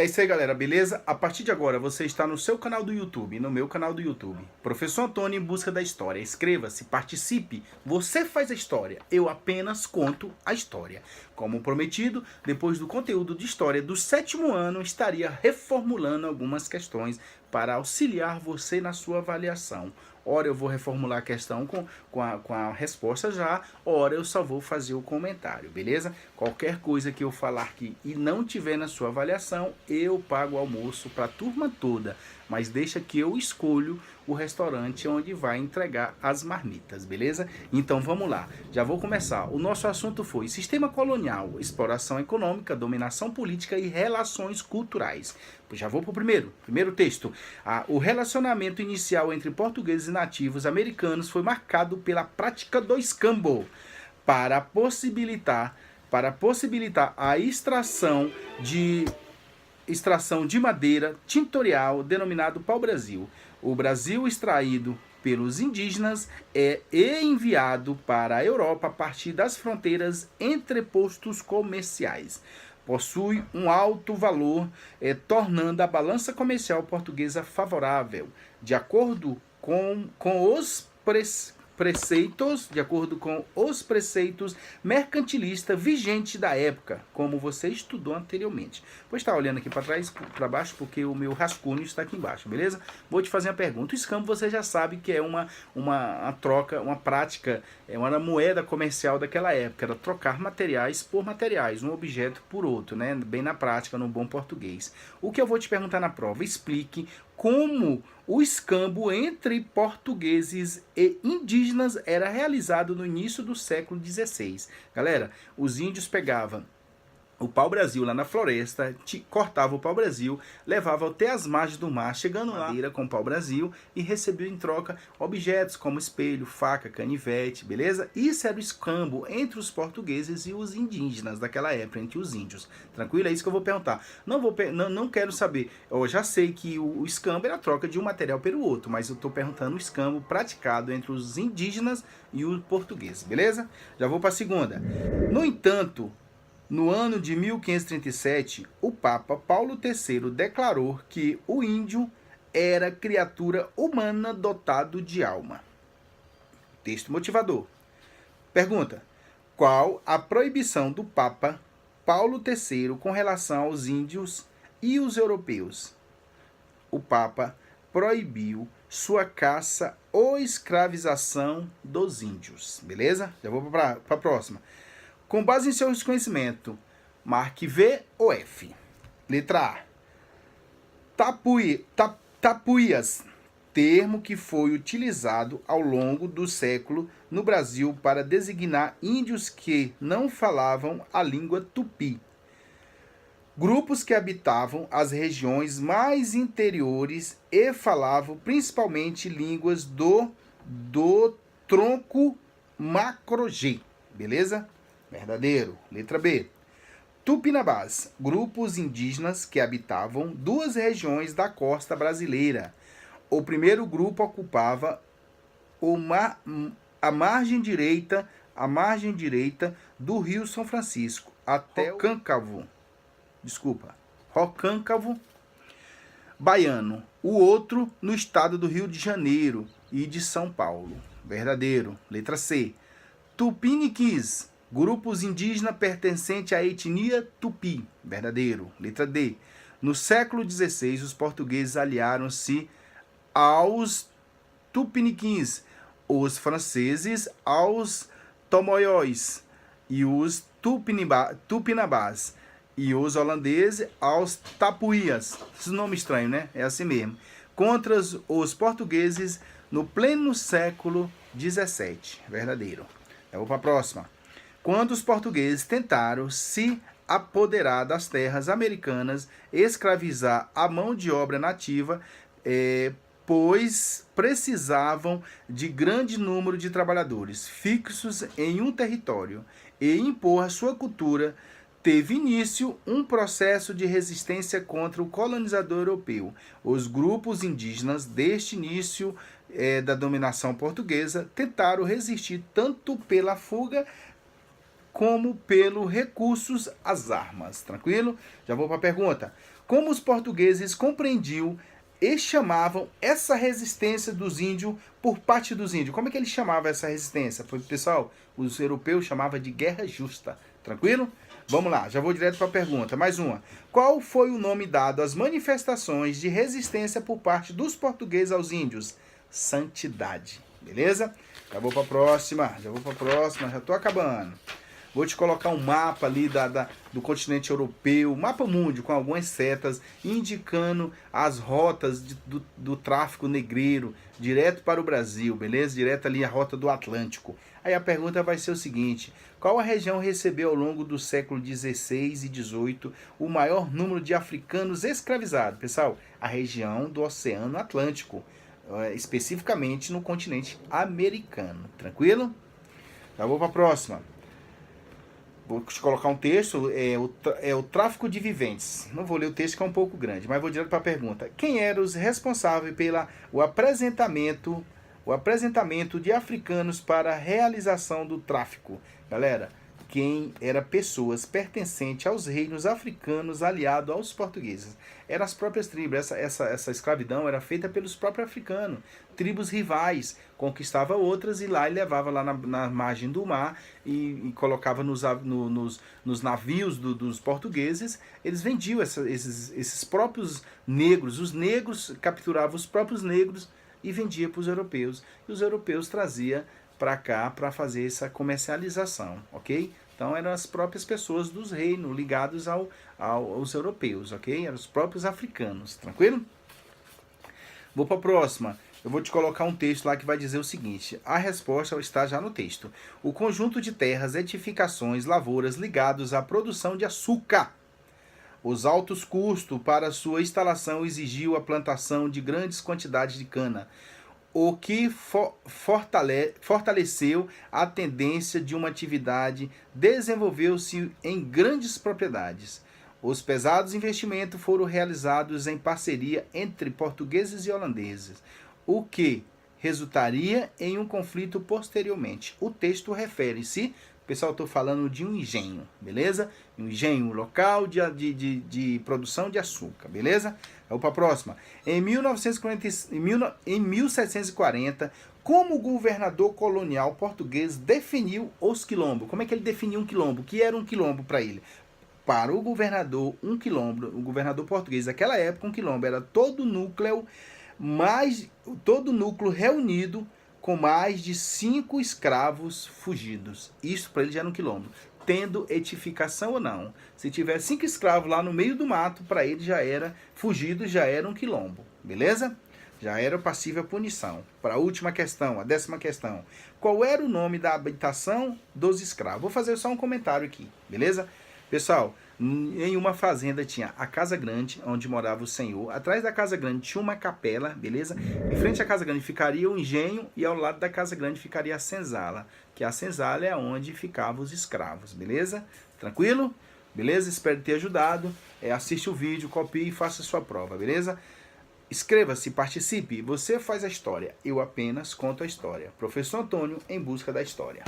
É isso aí, galera, beleza? A partir de agora, você está no seu canal do YouTube, no meu canal do YouTube. Professor Antônio em busca da história. Inscreva-se, participe. Você faz a história, eu apenas conto a história. Como prometido, depois do conteúdo de história do 7º ano, estaria reformulando algumas questões para auxiliar você na sua avaliação. Ora eu vou reformular a questão com a resposta já, ora eu só vou fazer o comentário, beleza? Qualquer coisa que eu falar aqui e não tiver na sua avaliação, eu pago o almoço para a turma toda, mas deixa que eu escolho o restaurante onde vai entregar as marmitas, beleza? Então vamos lá, já vou começar. O nosso assunto foi sistema colonial, exploração econômica, dominação política e relações culturais. Já vou para o primeiro texto. O relacionamento inicial entre portugueses e nativos americanos foi marcado pela prática do escambo para possibilitar a extração de madeira tintorial denominado pau-brasil. O Brasil extraído pelos indígenas e enviado para a Europa a partir das fronteiras entrepostos comerciais. Possui um alto valor, tornando a balança comercial portuguesa favorável, de acordo com os preceitos mercantilistas vigentes da época, como você estudou anteriormente. Vou estar olhando aqui para trás, para baixo, porque o meu rascunho está aqui embaixo, beleza? Vou te fazer uma pergunta. O escambo você já sabe que é uma troca, uma prática, é uma moeda comercial daquela época, era trocar materiais por materiais, um objeto por outro, né? Bem na prática, no bom português. O que eu vou te perguntar na prova? Explique como o escambo entre portugueses e indígenas era realizado no início do século XVI. Galera, os índios pegavam o pau-brasil lá na floresta, cortava o pau-brasil, levava até as margens do mar, chegando lá com o pau-brasil e recebia em troca objetos como espelho, faca, canivete, beleza? Isso era o escambo entre os portugueses e os indígenas daquela época, entre os índios. Tranquilo? É isso que eu vou perguntar. Não quero saber, eu já sei que o escambo era a troca de um material pelo outro, mas eu estou perguntando o escambo praticado entre os indígenas e os portugueses, beleza? Já vou para a segunda. No entanto, no ano de 1537, o Papa Paulo III declarou que o índio era criatura humana dotado de alma. Texto motivador. Pergunta: qual a proibição do Papa Paulo III com relação aos índios e os europeus? O Papa proibiu sua caça ou escravização dos índios. Beleza? Já vou para a próxima. Com base em seu conhecimento, marque V ou F. Letra A. Tapuias, termo que foi utilizado ao longo do século no Brasil para designar índios que não falavam a língua tupi. Grupos que habitavam as regiões mais interiores e falavam principalmente línguas do tronco macro-G. Beleza? Verdadeiro. Letra B. Tupinambás, grupos indígenas que habitavam duas regiões da costa brasileira. O primeiro grupo ocupava a margem direita do Rio São Francisco até Recôncavo baiano. O outro no estado do Rio de Janeiro e de São Paulo. Verdadeiro. Letra C. Tupiniquins, grupos indígenas pertencentes à etnia tupi. Verdadeiro. Letra D. No século XVI, os portugueses aliaram-se aos tupiniquins, os franceses aos tomoióis e os tupinambás, e os holandeses aos tapuias. Esse nome estranho, né? É assim mesmo. Contra os portugueses no pleno século XVII. Verdadeiro. Eu vou para a próxima. Quando os portugueses tentaram se apoderar das terras americanas, escravizar a mão de obra nativa, pois precisavam de grande número de trabalhadores fixos em um território e impor a sua cultura, teve início um processo de resistência contra o colonizador europeu. Os grupos indígenas deste início da dominação portuguesa tentaram resistir tanto pela fuga como pelos recursos às armas. Tranquilo? Já vou para a pergunta. Como os portugueses compreendiam e chamavam essa resistência dos índios por parte dos índios? Como é que eles chamavam essa resistência? Pessoal, os europeus chamavam de guerra justa. Tranquilo? Vamos lá, já vou direto para a pergunta. Mais uma. Qual foi o nome dado às manifestações de resistência por parte dos portugueses aos índios? Santidade. Beleza? Já vou para a próxima, já estou acabando. Vou te colocar um mapa ali do continente europeu, mapa mundi com algumas setas, indicando as rotas do tráfico negreiro, direto para o Brasil, beleza? Direto ali a rota do Atlântico. Aí a pergunta vai ser o seguinte: qual a região recebeu ao longo do século XVI e XVIII o maior número de africanos escravizados? Pessoal, a região do Oceano Atlântico, especificamente no continente americano. Tranquilo? Já vou para a próxima. Vou te colocar um texto, o tráfico de viventes. Não vou ler o texto que é um pouco grande, mas vou direto para a pergunta. Quem eram os responsáveis pelo apresentamento de africanos para a realização do tráfico? Galera, quem era pessoas pertencentes aos reinos africanos aliados aos portugueses. Eram as próprias tribos. Essa escravidão era feita pelos próprios africanos. Tribos rivais conquistavam outras e lá e levava lá na margem do mar e colocava nos navios dos portugueses. Eles vendiam esses próprios negros. Os negros capturavam os próprios negros e vendiam para os europeus. E os europeus traziam para cá para fazer essa comercialização, ok? Então eram as próprias pessoas dos reinos ligados aos europeus, ok? Eram os próprios africanos, tranquilo? Vou para a próxima. Eu vou te colocar um texto lá que vai dizer o seguinte. A resposta está já no texto. O conjunto de terras, edificações, lavouras ligados à produção de açúcar. Os altos custos para sua instalação exigiu a plantação de grandes quantidades de cana, o que fortaleceu a tendência de uma atividade, desenvolveu-se em grandes propriedades. Os pesados investimentos foram realizados em parceria entre portugueses e holandeses, o que resultaria em um conflito posteriormente. O texto refere-se, pessoal, estou falando de um engenho, beleza? Um engenho local de produção de açúcar, beleza? Vamos para a próxima. Em 1740, como o governador colonial português definiu os quilombos? Como é que ele definiu um quilombo? O que era um quilombo para ele? Para o governador, um quilombo, o governador português daquela época, um quilombo era todo núcleo reunido com mais de 5 escravos fugidos. Isso para ele já era um quilombo, tendo edificação ou não. Se tiver 5 escravos lá no meio do mato, para ele já era fugido, já era um quilombo, beleza? Já era passível a punição. Para a última questão, a 10ª questão. Qual era o nome da habitação dos escravos? Vou fazer só um comentário aqui, beleza? Pessoal, em uma fazenda tinha a Casa Grande, onde morava o senhor. Atrás da Casa Grande tinha uma capela, beleza? Em frente à Casa Grande ficaria o engenho e ao lado da Casa Grande ficaria a senzala. Que a senzala é onde ficavam os escravos, beleza? Tranquilo? Beleza? Espero ter ajudado. Assiste o vídeo, copie e faça a sua prova, beleza? Inscreva-se, participe. Você faz a história. Eu apenas conto a história. Professor Antônio em busca da história.